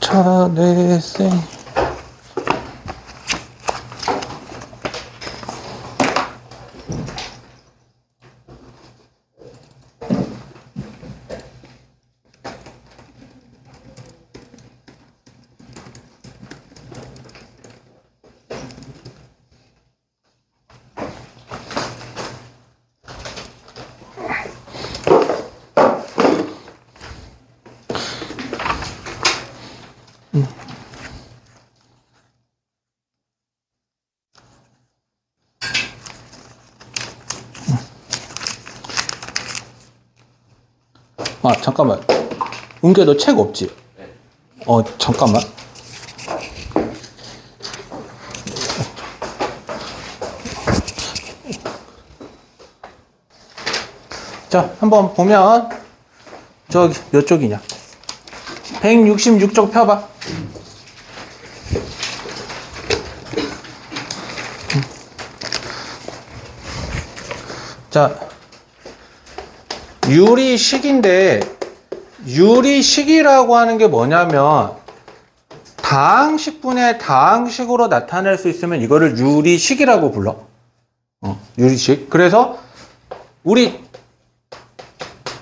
차례생. 아, 잠깐만. 은규야, 너 책 없지? 잠깐만. 자, 한번 보면, 저기, 몇 쪽이냐? 166쪽 펴봐. 자, 유리식인데, 유리식이라고 하는 게 뭐냐면, 다항식분의 다항식으로 나타낼 수 있으면 이거를 유리식이라고 불러. 유리식. 그래서, 우리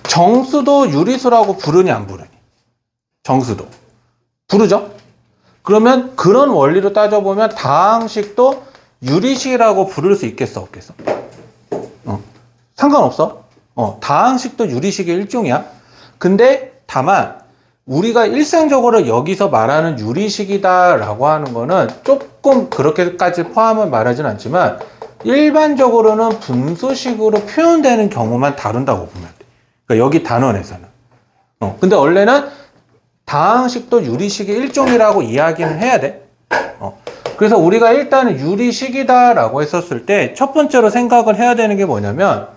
정수도 유리수라고 부르니 안 부르니? 정수도. 부르죠? 그러면 그런 원리로 따져보면 다항식도 유리식이라고 부를 수 있겠어, 없겠어? 상관없어. 다항식도 유리식의 일종이야. 근데 다만 우리가 일상적으로 여기서 말하는 유리식이다라고 하는 거는 조금 그렇게까지 포함을 말하진 않지만 일반적으로는 분수식으로 표현되는 경우만 다룬다고 보면 돼. 그러니까 여기 단원에서는. 근데 원래는 다항식도 유리식의 일종이라고 이야기는 해야 돼. 그래서 우리가 일단은 유리식이다라고 했었을 때 첫 번째로 생각을 해야 되는 게 뭐냐면,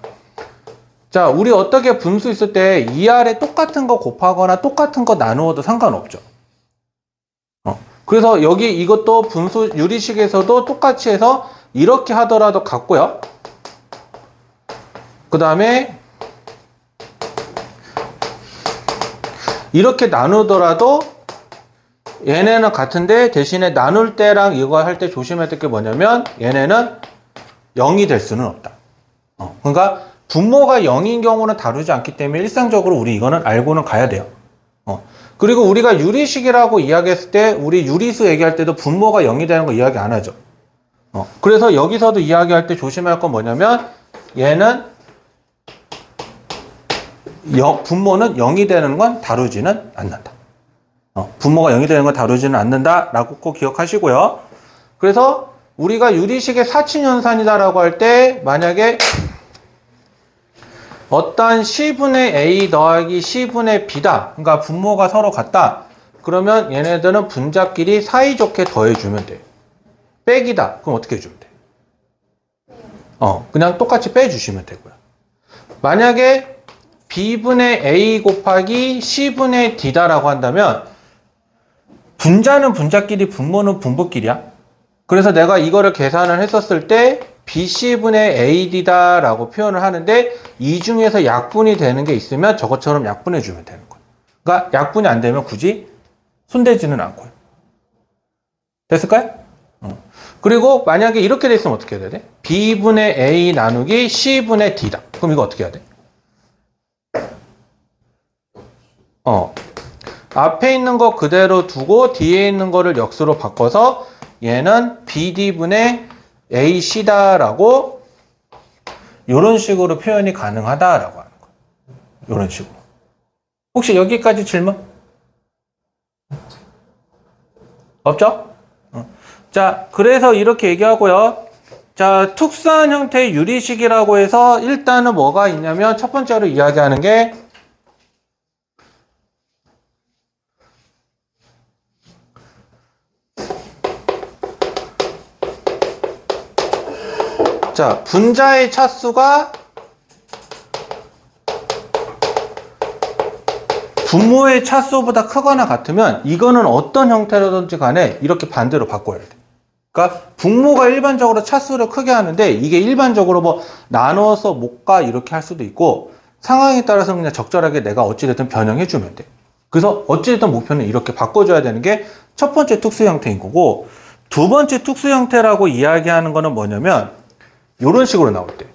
자, 우리 어떻게 분수 있을 때 2R에 똑같은 거 곱하거나 똑같은 거 나누어도 상관없죠. 그래서 여기 이것도 분수 유리식에서도 똑같이 해서 이렇게 하더라도 같고요. 그 다음에 이렇게 나누더라도 얘네는 같은데 대신에 나눌 때랑 이거 할 때 조심해야 될 게 뭐냐면 얘네는 0이 될 수는 없다. 그러니까 분모가 0인 경우는 다루지 않기 때문에 일상적으로 우리 이거는 알고는 가야 돼요. 그리고 우리가 유리식이라고 이야기했을 때 우리 유리수 얘기할 때도 분모가 0이 되는 거 이야기 안 하죠. 그래서 여기서도 이야기할 때 조심해야 할 건 뭐냐면 얘는 분모는 0이 되는 건 다루지는 않는다. 분모가 0이 되는 건 다루지는 않는다 라고 꼭 기억하시고요. 그래서 우리가 유리식의 사칙연산이다라고 할 때 만약에 어떠한 C분의 A 더하기 C분의 B다. 그러니까 분모가 서로 같다. 그러면 얘네들은 분자끼리 사이좋게 더해주면 돼. 빼기다. 그럼 어떻게 해주면 돼? 그냥 똑같이 빼주시면 되고요. 만약에 B분의 A 곱하기 C분의 D다라고 한다면 분자는 분자끼리 분모는 분모끼리야. 그래서 내가 이거를 계산을 했었을 때 BC분의 AD다 라고 표현을 하는데 이 중에서 약분이 되는 게 있으면 저것처럼 약분해 주면 되는 거야. 그러니까 약분이 안 되면 굳이 손대지는 않고요. 됐을까요? 그리고 만약에 이렇게 돼 있으면 어떻게 해야 돼? B분의 A 나누기 C분의 D다. 그럼 이거 어떻게 해야 돼? 앞에 있는 거 그대로 두고 뒤에 있는 거를 역수로 바꿔서 얘는 BD분의 AC다라고 이런 식으로 표현이 가능하다라고 하는 거예요. 이런 식으로. 혹시 여기까지 질문? 없죠? 자, 그래서 이렇게 얘기하고요. 자, 특수한 형태의 유리식이라고 해서 일단은 뭐가 있냐면 첫 번째로 이야기하는 게 자, 분자의 차수가 분모의 차수보다 크거나 같으면 이거는 어떤 형태로든지 간에 이렇게 반대로 바꿔야 돼. 그러니까 분모가 일반적으로 차수를 크게 하는데 이게 일반적으로 뭐 나눠서 못 가 이렇게 할 수도 있고 상황에 따라서 그냥 적절하게 내가 어찌됐든 변형해 주면 돼. 그래서 어찌됐든 목표는 이렇게 바꿔줘야 되는 게 첫 번째 특수 형태인 거고, 두 번째 특수 형태라고 이야기하는 거는 뭐냐면 이런 식으로 나올 때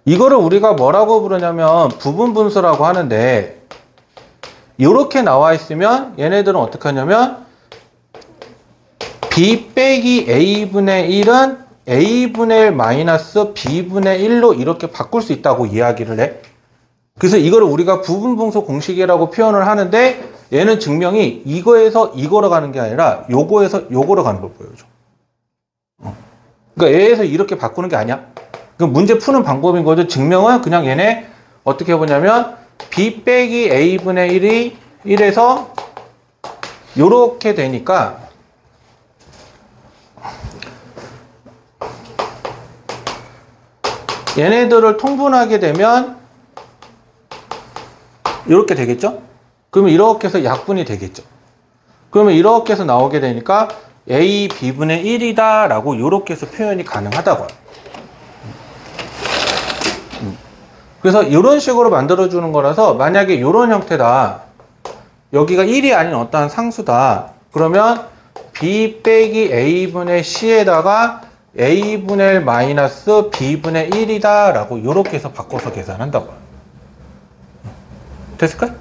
이거를 우리가 뭐라고 부르냐면 부분 분수라고 하는데, 이렇게 나와 있으면 얘네들은 어떻게 하냐면 b 빼기 a분의 1은 a분의 1 마이너스 b분의 1로 이렇게 바꿀 수 있다고 이야기를 해. 그래서 이거를 우리가 부분 분수 공식이라고 표현을 하는데, 얘는 증명이 이거에서 이거로 가는 게 아니라 요거에서 요거로 가는 걸 보여줘. 그러니까 얘에서 이렇게 바꾸는 게 아니야. 그 문제 푸는 방법인 거죠. 증명은 그냥 얘네 어떻게 보냐면 b 빼기 a분의 1이 1에서 요렇게 되니까 얘네들을 통분하게 되면 이렇게 되겠죠? 그러면 이렇게 해서 약분이 되겠죠? 그러면 이렇게 해서 나오게 되니까 a b분의 1이다 라고 이렇게 해서 표현이 가능하다고요. 그래서 이런 식으로 만들어주는 거라서 만약에 이런 형태다, 여기가 1이 아닌 어떠한 상수다, 그러면 b 빼기 a분의 c에다가 a분의 1 마이너스 b분의 1이다 라고 이렇게 해서 바꿔서 계산한다고요. 됐을까요?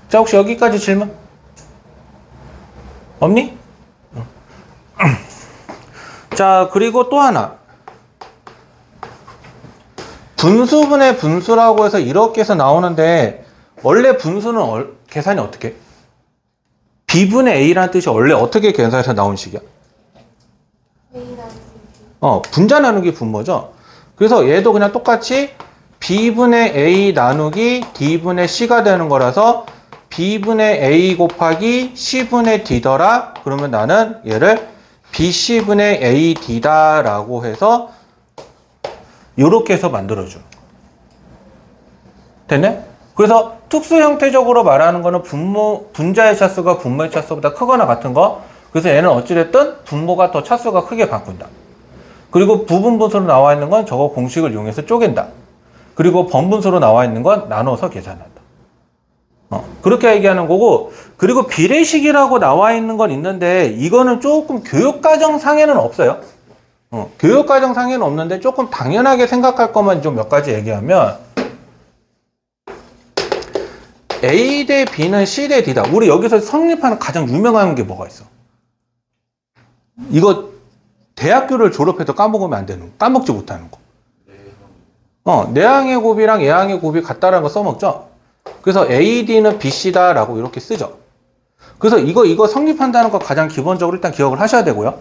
자, 혹시 여기까지 질문? 없니? 자, 그리고 또 하나. 분수분의 분수라고 해서 이렇게 해서 나오는데, 원래 분수는 계산이 어떻게 해? b분의 a라는 뜻이 원래 어떻게 계산해서 나온 식이야? 분자 나누기 분모죠. 그래서 얘도 그냥 똑같이 b분의 a 나누기 d분의 c가 되는 거라서 b분의 a 곱하기 c분의 d더라. 그러면 나는 얘를 bc분의 a d다 라고 해서 이렇게 해서 만들어줘. 됐네? 그래서 특수 형태적으로 말하는 거는 분자의 차수가 분모의 차수보다 크거나 같은 거. 그래서 얘는 어찌됐든 분모가 더 차수가 크게 바꾼다. 그리고 부분 분수로 나와 있는 건 저거 공식을 이용해서 쪼갠다. 그리고 번분수로 나와 있는 건 나눠서 계산한다. 그렇게 얘기하는 거고, 그리고 비례식이라고 나와 있는 건 있는데 이거는 조금 교육과정상에는 없어요. 교육과정상에는 없는데 조금 당연하게 생각할 것만 좀 몇 가지 얘기하면, A 대 B는 C 대 D다. 우리 여기서 성립하는 가장 유명한 게 뭐가 있어? 이거 대학교를 졸업해도 까먹으면 안 되는 거, 까먹지 못하는 거. 내항의 곱이랑 예항의 곱이 같다라는 거 써먹죠? 그래서 AD는 BC다 라고 이렇게 쓰죠. 그래서 이거 성립한다는 거 가장 기본적으로 일단 기억을 하셔야 되고요.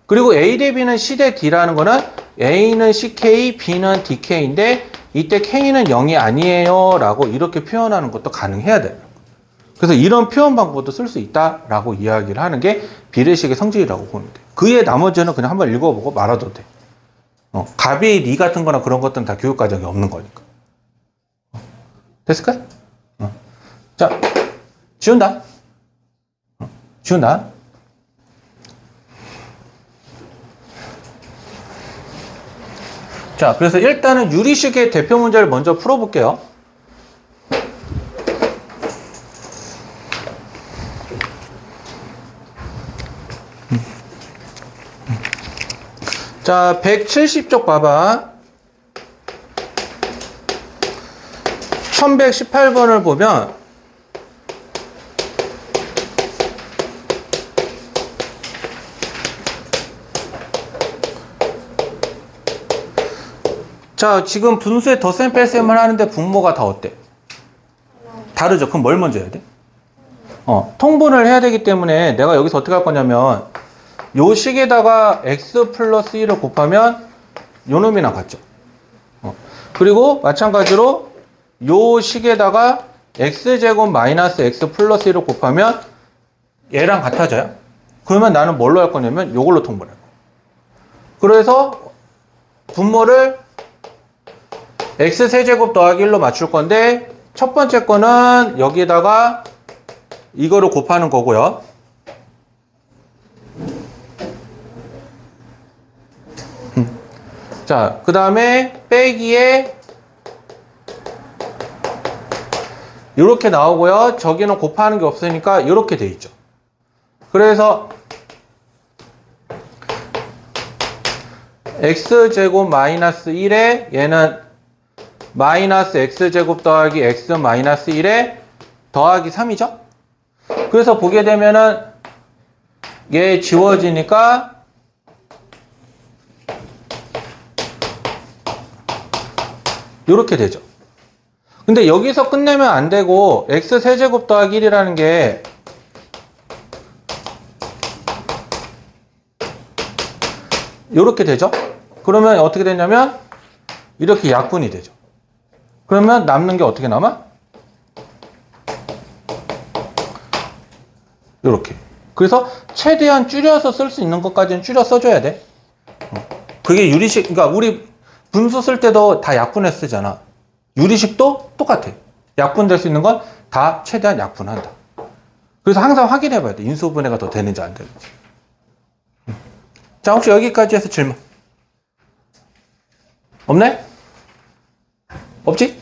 그리고 A 대 B는 C 대 D라는 거는 A는 CK, B는 DK인데 이때 K는 0이 아니에요 라고 이렇게 표현하는 것도 가능해야 돼요. 그래서 이런 표현 방법도 쓸 수 있다 라고 이야기를 하는 게 비례식의 성질이라고 보면 돼요. 그의 나머지는 그냥 한번 읽어보고 말아도 돼. 갑이 리 같은 거나 그런 것들은 다 교육과정이 없는 거니까. 됐을까요? 자, 지운다. 지운다. 자, 그래서 일단은 유리식의 대표 문제를 먼저 풀어볼게요. 자, 170쪽 봐봐. 1118번을 보면 자, 지금 분수에 덧셈 뺄셈을 하는데 분모가 다 어때? 다르죠? 그럼 뭘 먼저 해야 돼? 통분을 해야 되기 때문에 내가 여기서 어떻게 할 거냐면 요 식에다가 x 플러스 1을 곱하면 요 놈이랑 같죠. 그리고 마찬가지로 요 식에다가 x제곱 마이너스 x 플러스 1을 곱하면 얘랑 같아져요. 그러면 나는 뭘로 할 거냐면 요걸로 통분할 거예요. 그래서 분모를 x 세제곱 더하기 1로 맞출 건데 첫 번째 거는 여기에다가 이거를 곱하는 거고요. 자, 그 다음에 빼기에 이렇게 나오고요. 저기는 곱하는 게 없으니까 이렇게 돼 있죠. 그래서 x제곱 마이너스 1에 얘는 마이너스 x제곱 더하기 x 마이너스 1에 더하기 3이죠. 그래서 보게 되면은 얘 지워지니까 이렇게 되죠. 근데 여기서 끝내면 안 되고 x 세제곱 더하기 1이라는 게 이렇게 되죠. 그러면 어떻게 되냐면 이렇게 약분이 되죠. 그러면 남는 게 어떻게 남아? 이렇게. 그래서 최대한 줄여서 쓸 수 있는 것까지는 줄여 써줘야 돼. 그게 유리식, 그러니까 우리 분수 쓸 때도 다 약분해 쓰잖아. 유리식도 똑같아. 약분될 수 있는 건 다 최대한 약분한다. 그래서 항상 확인해 봐야 돼. 인수분해가 더 되는지 안 되는지. 자, 혹시 여기까지 해서 질문? 없네? 없지?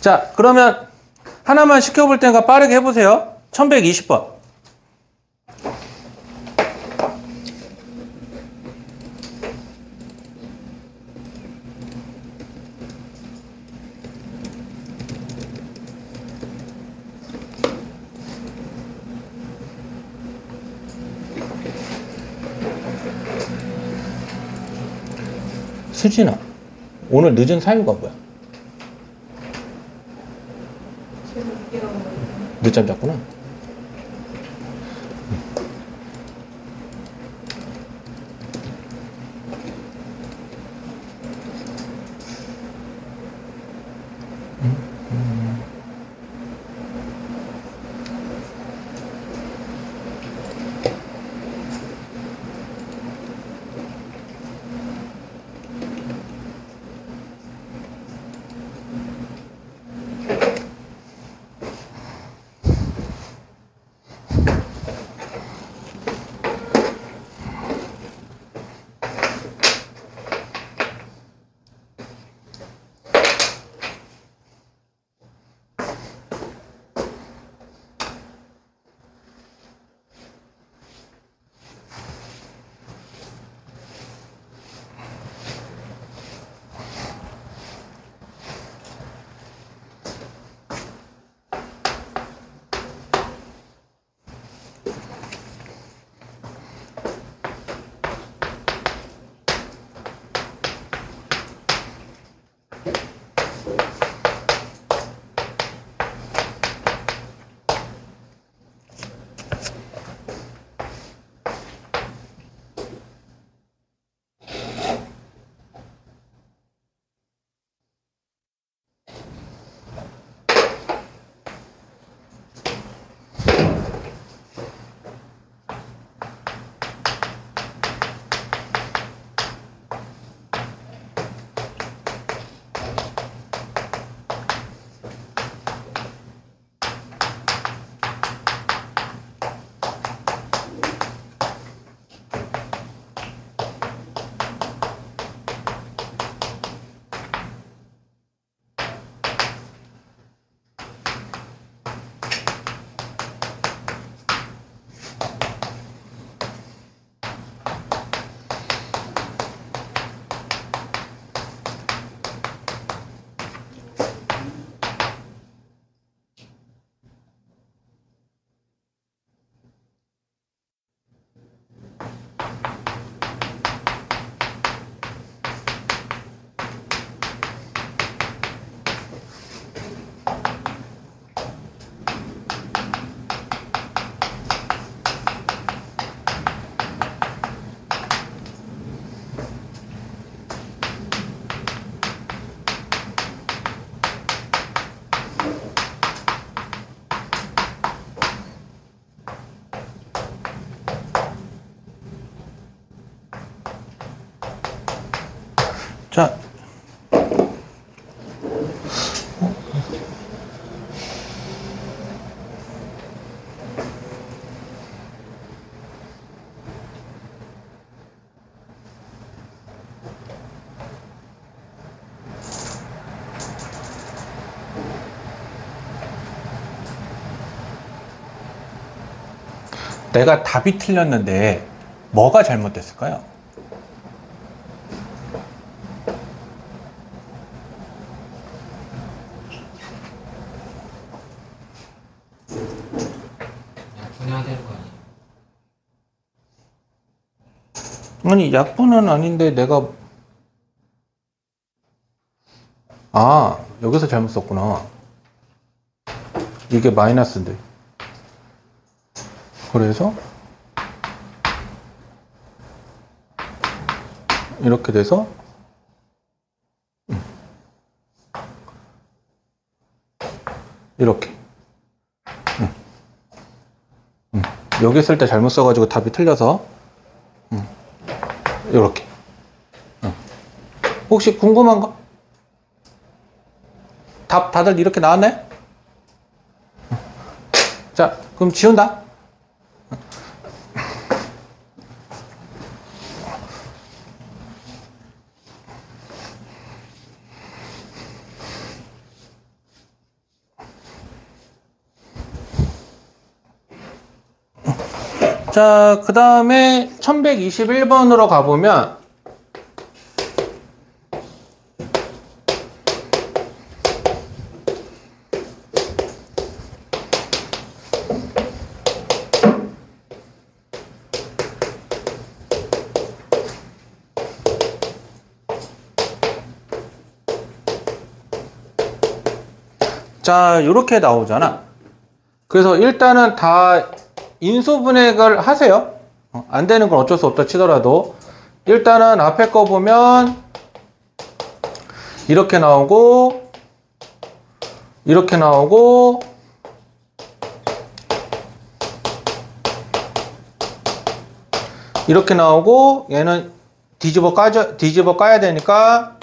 자, 그러면 하나만 시켜볼 테니까 빠르게 해보세요. 1120번. 수진아, 오늘 늦은 사유가 뭐야? 늦잠 잤구나. 자, 내가 답이 틀렸는데 뭐가 잘못됐을까요? 약분해야 되는 거 아니에요? 아니, 약분은 아닌데 내가 여기서 잘못 썼구나. 이게 마이너스인데. 그래서 이렇게 돼서 이렇게 여기 쓸 때 잘못 써가지고 답이 틀려서 이렇게. 혹시 궁금한 거? 답 다들 이렇게 나왔나요? 자, 그럼 지운다. 자, 그 다음에 1121번으로 가보면 자, 요렇게 나오잖아. 그래서 일단은 다 인수분해를 하세요. 안 되는 건 어쩔 수 없다 치더라도 일단은 앞에 거 보면 이렇게 나오고 이렇게 나오고 이렇게 나오고 얘는 뒤집어 까야 되니까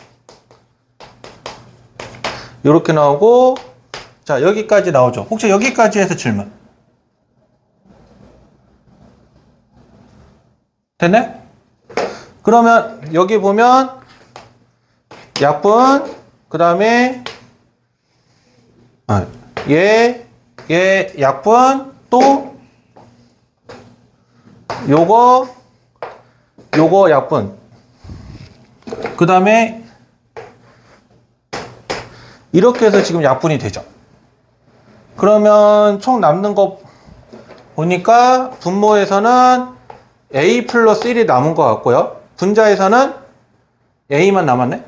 이렇게 나오고 자, 여기까지 나오죠. 혹시 여기까지 해서 질문 됐네? 그러면 여기 보면 약분 그 다음에 얘 약분 또 요거 약분 그 다음에 이렇게 해서 지금 약분이 되죠. 그러면 총 남는 거 보니까 분모에서는 A 플러스 1이 남은 것 같고요. 분자에서는 A만 남았네.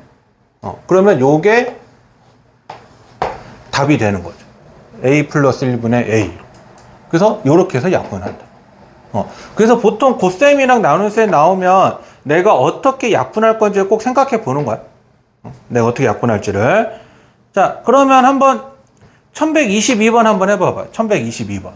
그러면 요게 답이 되는 거죠. A 플러스 1분의 A. 그래서 요렇게 해서 약분한다. 그래서 보통 곱셈이랑 나눗셈 나오면 내가 어떻게 약분할 건지 꼭 생각해 보는 거야. 내가 어떻게 약분할지를. 자, 그러면 한번 1122번 한번 해봐봐. 1122번.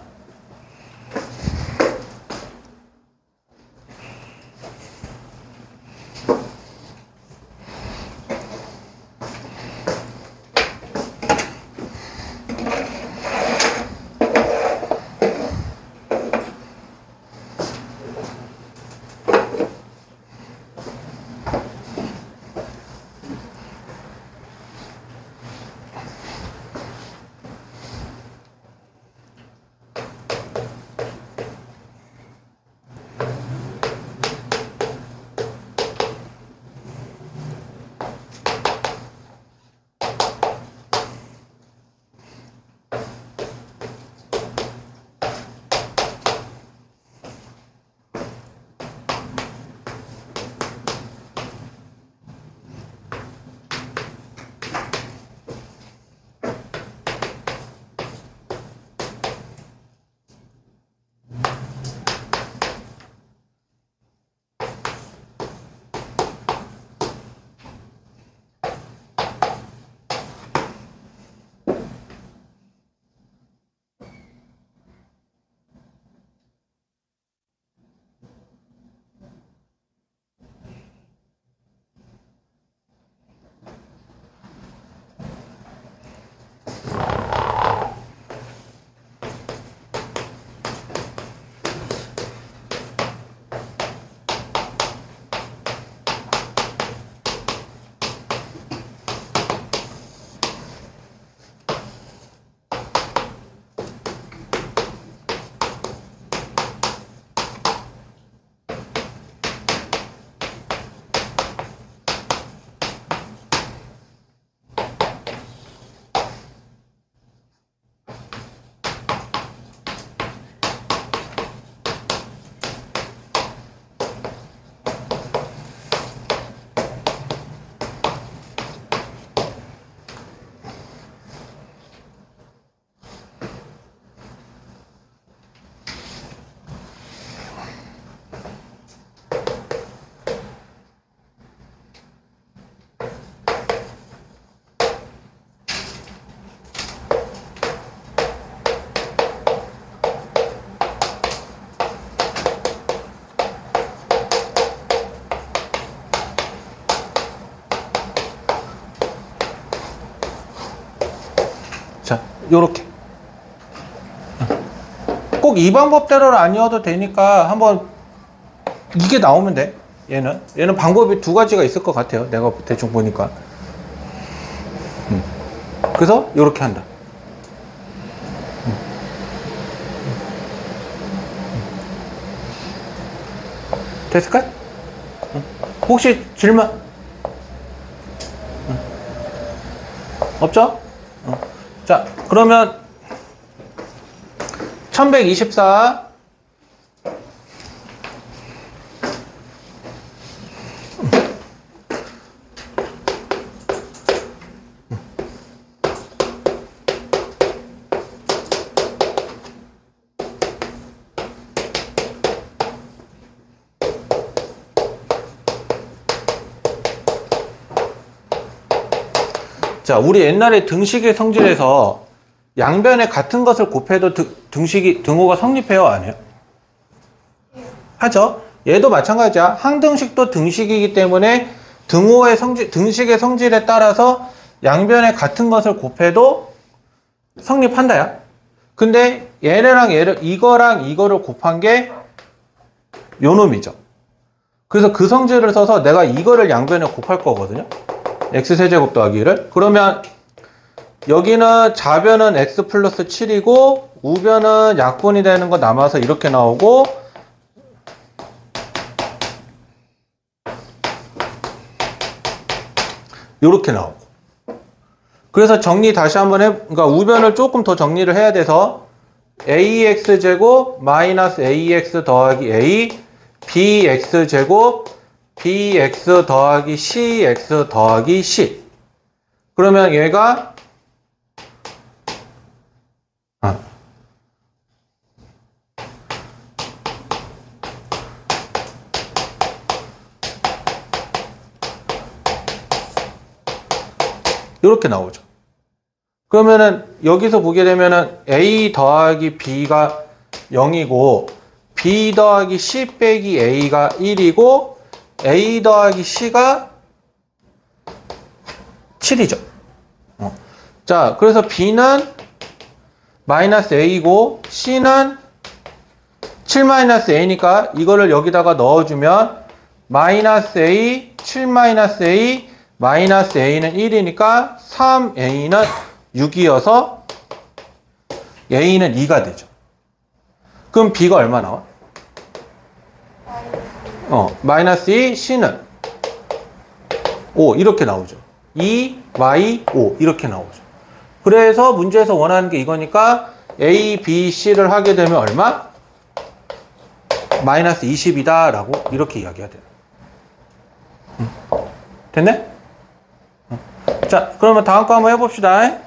요렇게. 꼭 이 방법대로는 아니어도 되니까 한번 이게 나오면 돼. 얘는 방법이 두 가지가 있을 것 같아요. 내가 대충 보니까. 그래서 요렇게 한다. 됐을까? 혹시 질문? 없죠? 자, 그러면 1124 자, 우리 옛날에 등식의 성질에서 양변에 같은 것을 곱해도 등호가 성립해요? 안 해요? 하죠? 얘도 마찬가지야. 항등식도 등식이기 때문에 등식의 성질에 따라서 양변에 같은 것을 곱해도 성립한다야. 근데 이거랑 이거를 곱한 게 요 놈이죠. 그래서 그 성질을 써서 내가 이거를 양변에 곱할 거거든요. x세제곱 더하기 1을. 그러면 여기는 좌변은 x 플러스 7이고 우변은 약분이 되는 거 남아서 이렇게 나오고, 이렇게 나오고. 그래서 정리 다시 한번 그러니까 우변을 조금 더 정리를 해야 돼서 ax제곱 마이너스 ax 더하기 a bx제곱 bx 더하기 cx 더하기 c. 그러면 얘가 이렇게 나오죠. 그러면은 여기서 보게 되면은 a 더하기 b가 0이고 b 더하기 c 빼기 a가 1이고 a 더하기 c가 7이죠. 자, 그래서 b는 마이너스 a고 c는 7 마이너스 a니까 이거를 여기다가 넣어주면 마이너스 a, 7 마이너스 a, 마이너스 a는 1이니까 3a는 6이어서 a는 2가 되죠. 그럼 b가 얼마 나와? 마이너스 2, c는 5 이렇게 나오죠. 2, y, 5 이렇게 나오죠. 그래서 문제에서 원하는 게 이거니까 a, b, c를 하게 되면 얼마? 마이너스 20이다 라고 이렇게 이야기해야 돼요. 됐네? 자, 그러면 다음 거 한번 해봅시다.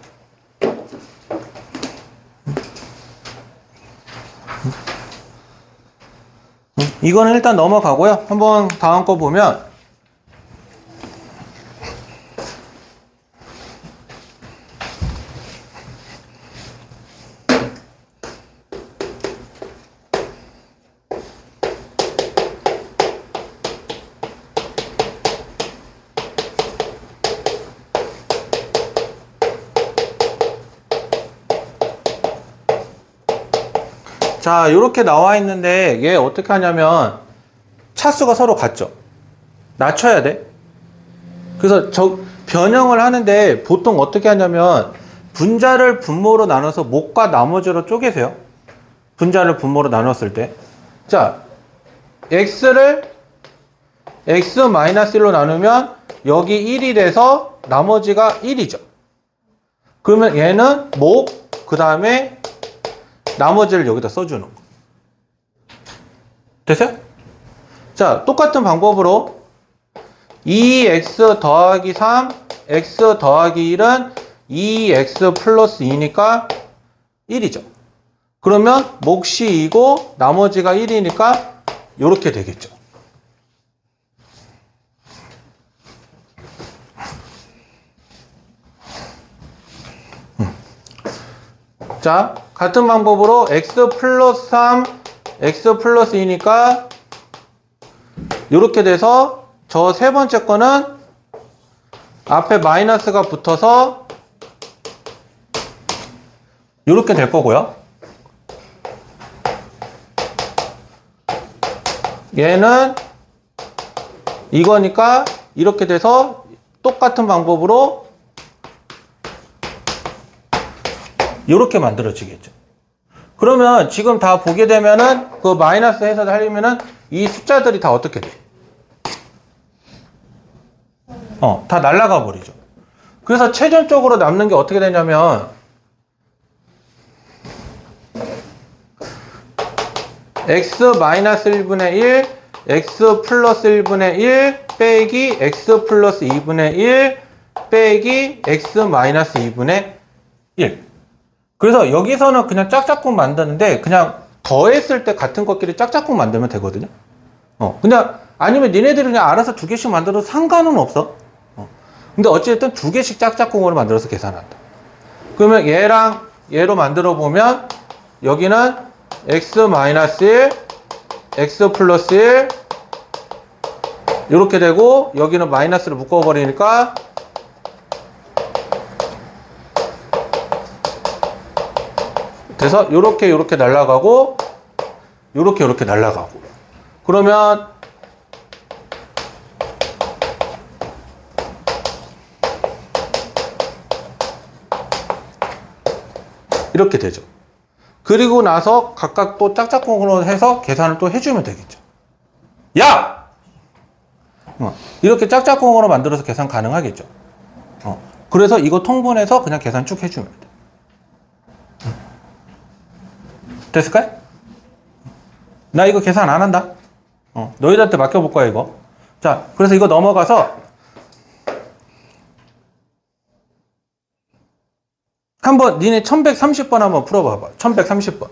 이거는 일단 넘어가고요. 한번 다음 거 보면 자, 이렇게 나와 있는데 얘 어떻게 하냐면 차수가 서로 같죠. 낮춰야 돼. 그래서 변형을 하는데 보통 어떻게 하냐면 분자를 분모로 나눠서 목과 나머지로 쪼개세요. 분자를 분모로 나눴을 때. 자, x를 x-1로 나누면 여기 1이 돼서 나머지가 1이죠. 그러면 얘는 목, 그 다음에 나머지를 여기다 써주는 거. 됐어요? 자, 똑같은 방법으로 2x 더하기 3, x 더하기 1은 2x 플러스 2니까 1이죠. 그러면 몫이 2고 나머지가 1이니까 이렇게 되겠죠. 자, 같은 방법으로 x 플러스 3, x 플러스 2니까 이렇게 돼서 저 세 번째 거는 앞에 마이너스가 붙어서 이렇게 될 거고요. 얘는 이거니까 이렇게 돼서 똑같은 방법으로 이렇게 만들어지겠죠. 그러면 지금 다 보게 되면은 그 마이너스 해서 하려면은 이 숫자들이 다 어떻게 돼? 다 날아가 버리죠. 그래서 최종적으로 남는 게 어떻게 되냐면 x-1분의 1, x 플러스 1분의 1 빼기 x 플러스 2분의 1 빼기 x 마이너스 2분의 1. 그래서 여기서는 그냥 짝짝꿍 만드는데 그냥 더했을 때 같은 것끼리 짝짝꿍 만들면 되거든요. 그냥 아니면 니네들이 그냥 알아서 두 개씩 만들어도 상관은 없어. 근데 어쨌든 두 개씩 짝짝꿍으로 만들어서 계산한다. 그러면 얘랑 얘로 만들어 보면 여기는 x 마이너스 1, x 플러스 1 이렇게 되고 여기는 마이너스를 묶어버리니까 그래서 요렇게 날아가고 요렇게 날아가고 그러면 이렇게 되죠. 그리고 나서 각각 또 짝짝꿍으로 해서 계산을 또 해주면 되겠죠. 야! 이렇게 짝짝꿍으로 만들어서 계산 가능하겠죠. 그래서 이거 통분해서 그냥 계산 쭉 해주면 돼. 됐을까요? 나 이거 계산 안 한다. 너희들한테 맡겨볼 거야, 이거. 자, 그래서 이거 넘어가서 한번 니네 1130번 한번 풀어봐봐. 1130번.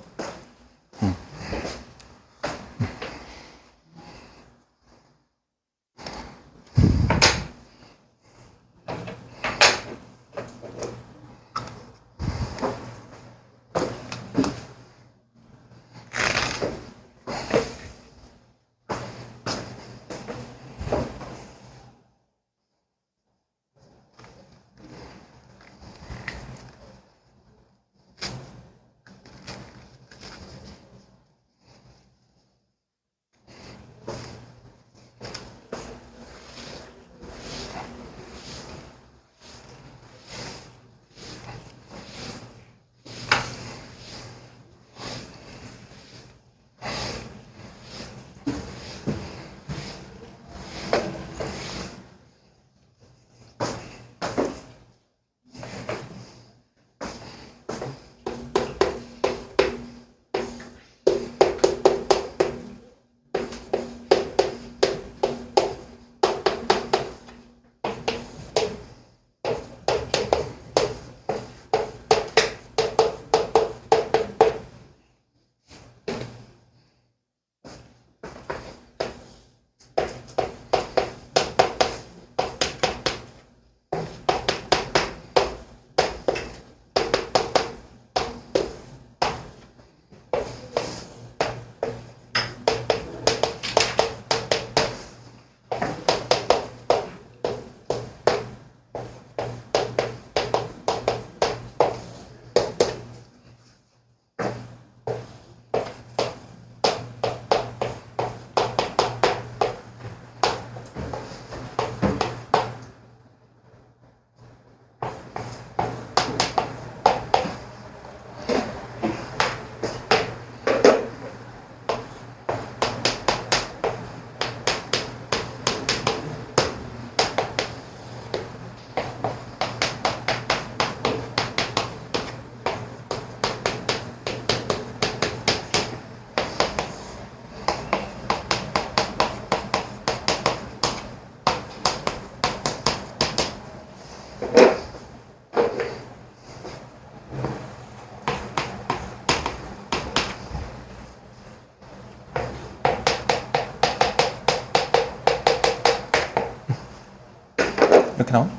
이렇게 나오면?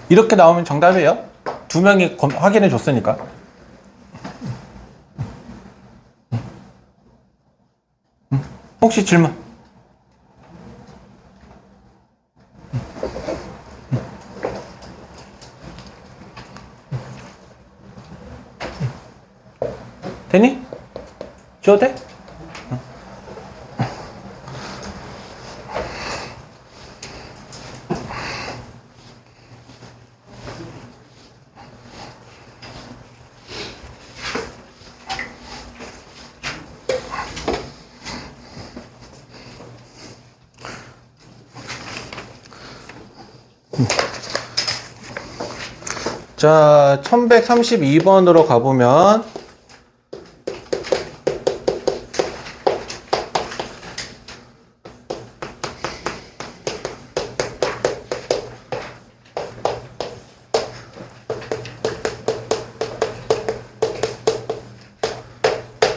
이렇게 나오면 정답이에요. 두 명이 확인해 줬으니까. 혹시 질문? 됐니? 지워도 돼? 자, 1132번으로 가보면,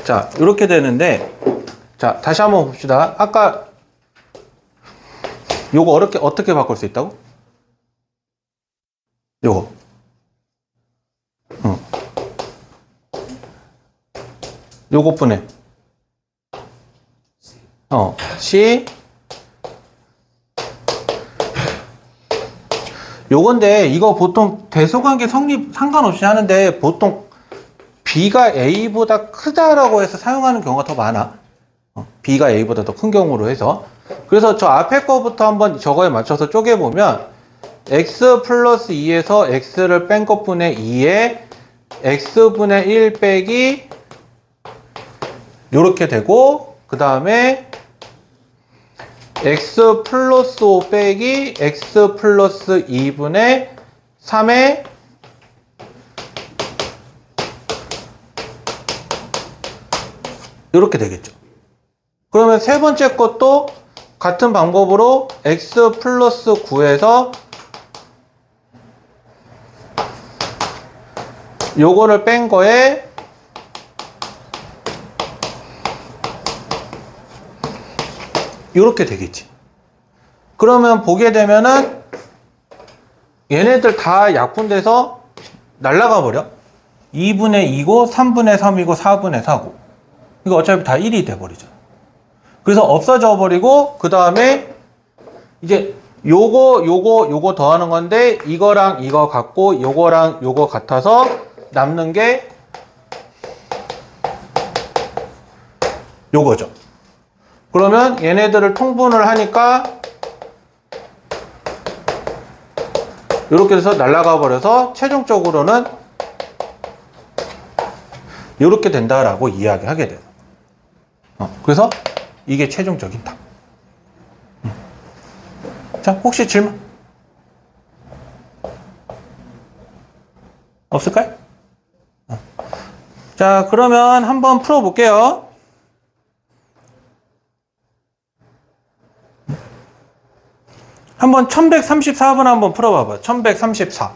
자, 이렇게 되는데, 자, 다시 한번 봅시다. 아까, 요거 어떻게 바꿀 수 있다고? 요거. 요것뿐에. C. 요건데, 이거 보통 대소관계 성립 상관없이 하는데, 보통 B가 A보다 크다라고 해서 사용하는 경우가 더 많아. B가 A보다 더 큰 경우로 해서. 그래서 저 앞에 거부터 한번 저거에 맞춰서 쪼개보면, X 플러스 2에서 X를 뺀 것분의 2에 X분의 1 빼기 요렇게 되고, 그 다음에 X 플러스 5 빼기 X 플러스 2분의 3에 이렇게 되겠죠. 그러면 세 번째 것도 같은 방법으로 X 플러스 9에서 요거를 뺀 거에 이렇게 되겠지. 그러면 보게 되면은 얘네들 다 약분돼서 날라가 버려. 2분의 2고 3분의 3이고 4분의 4고 이거 어차피 다 1이 돼버리죠. 그래서 없어져 버리고 그 다음에 이제 요거 더하는 건데 이거랑 이거 같고 요거랑 요거 같아서 남는 게 요거죠. 그러면 얘네들을 통분을 하니까 이렇게 해서 날아가 버려서 최종적으로는 이렇게 된다라고 이야기하게 돼요. 그래서 이게 최종적인 답. 자, 혹시 질문? 없을까요? 자, 그러면 한번 풀어볼게요. 한번 1134번 한번 풀어봐봐. 1134.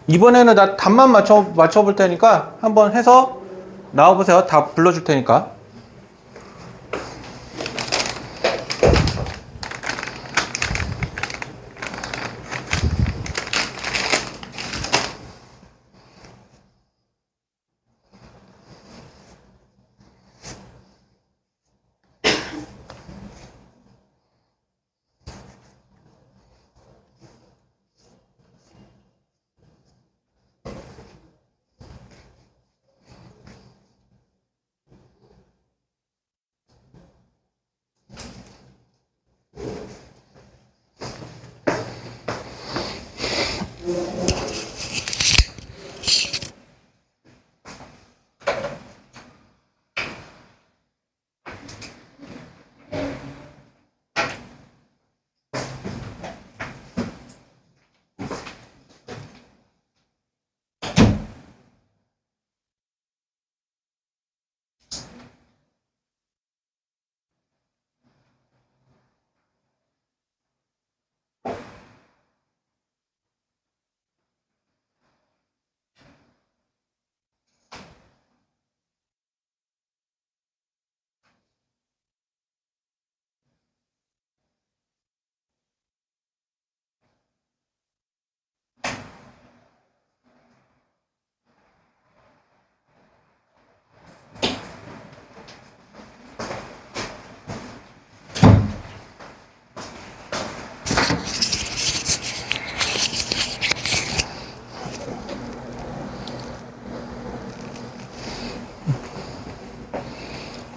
이번에는 나 답만 맞춰볼 테니까 한번 해서 나와보세요. 답 불러줄 테니까.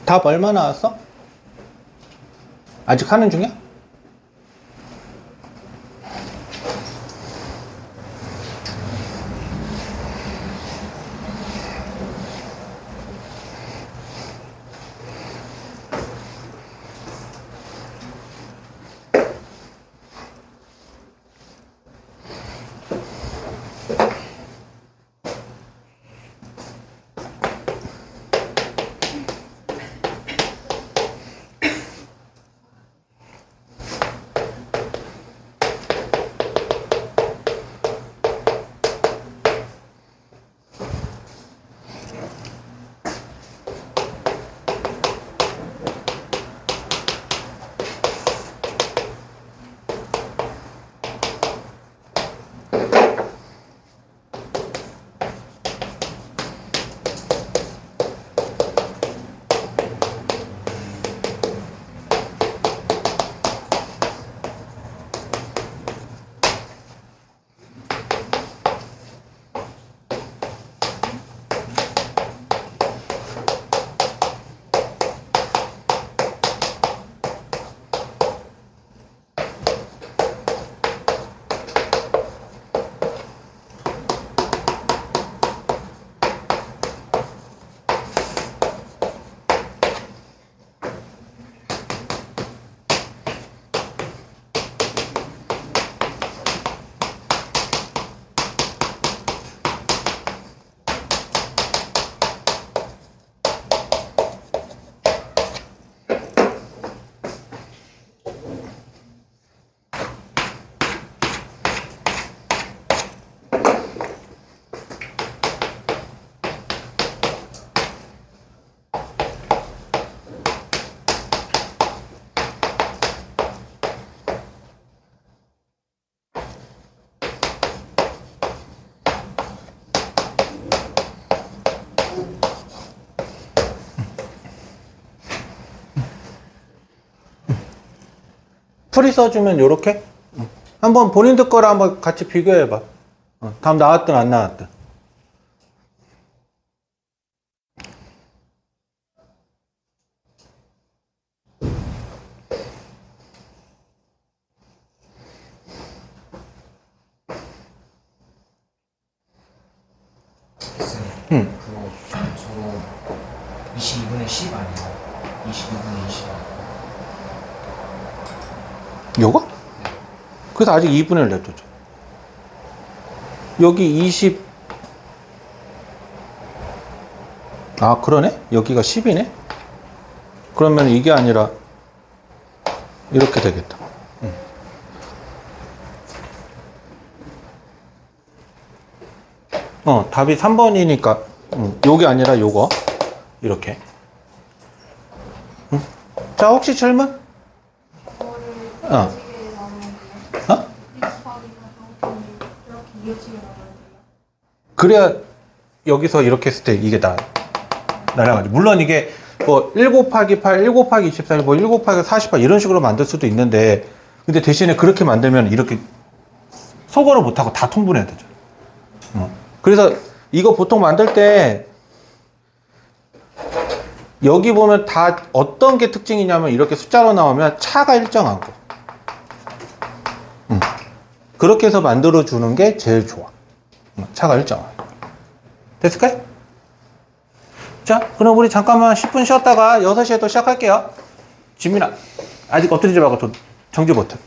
답 얼마 나왔어? 아직 하는 중이야? 풀이 써주면 요렇게 한번 본인들 거랑 한번 같이 비교해봐. 답 나왔든 안 나왔든. 그거 저거 22분의 10 아니에요? 22분의 20. 요거? 그래서 아직 2분의 1 냅두죠. 여기 20. 아, 그러네? 여기가 10이네? 그러면 이게 아니라 이렇게 되겠다. 답이 3번이니까 요게 아니라 요거 이렇게. 자, 혹시 질문? 어? 그래야 여기서 이렇게 했을 때 이게 날아가죠. 물론 이게 뭐 1 곱하기 8, 1 곱하기 24, 뭐 1 곱하기 48 이런 식으로 만들 수도 있는데, 근데 대신에 그렇게 만들면 이렇게 속어를 못하고 다 통분해야 되죠. 그래서 이거 보통 만들 때 여기 보면 다 어떤 게 특징이냐면 이렇게 숫자로 나오면 차가 일정한 거. 그렇게 해서 만들어 주는 게 제일 좋아. 차가 일정한 거. 됐을까요? 자, 그럼 우리 잠깐만 10분 쉬었다가 6시에 또 시작할게요. 지민아, 아직 엎드리지 말고 정지 버튼.